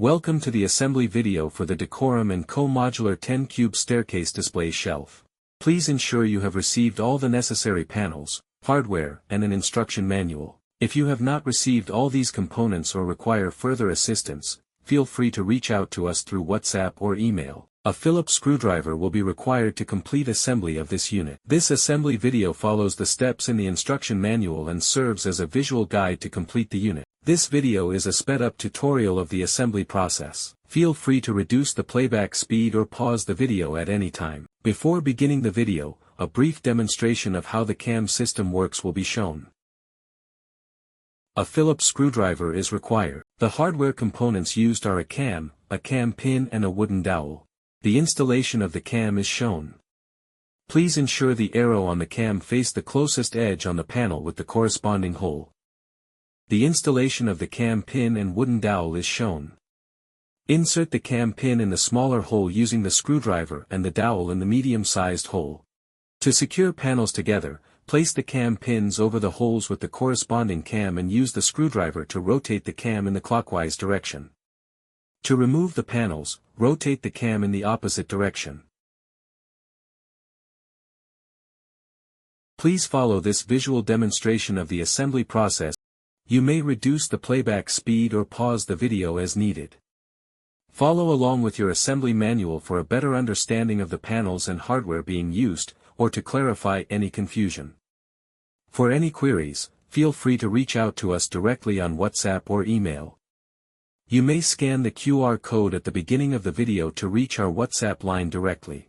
Welcome to the assembly video for the Decorum Co Modular 10-cube staircase display shelf. Please ensure you have received all the necessary panels, hardware, and an instruction manual. If you have not received all these components or require further assistance, feel free to reach out to us through WhatsApp or email. A Phillips screwdriver will be required to complete assembly of this unit. This assembly video follows the steps in the instruction manual and serves as a visual guide to complete the unit. This video is a sped-up tutorial of the assembly process. Feel free to reduce the playback speed or pause the video at any time. Before beginning the video, a brief demonstration of how the cam system works will be shown. A Phillips screwdriver is required. The hardware components used are a cam pin and a wooden dowel. The installation of the cam is shown. Please ensure the arrow on the cam face the closest edge on the panel with the corresponding hole. The installation of the cam pin and wooden dowel is shown. Insert the cam pin in the smaller hole using the screwdriver and the dowel in the medium-sized hole. To secure panels together, place the cam pins over the holes with the corresponding cam and use the screwdriver to rotate the cam in the clockwise direction. To remove the panels, rotate the cam in the opposite direction. Please follow this visual demonstration of the assembly process. You may reduce the playback speed or pause the video as needed. Follow along with your assembly manual for a better understanding of the panels and hardware being used, or to clarify any confusion. For any queries, feel free to reach out to us directly on WhatsApp or email. You may scan the QR code at the beginning of the video to reach our WhatsApp line directly.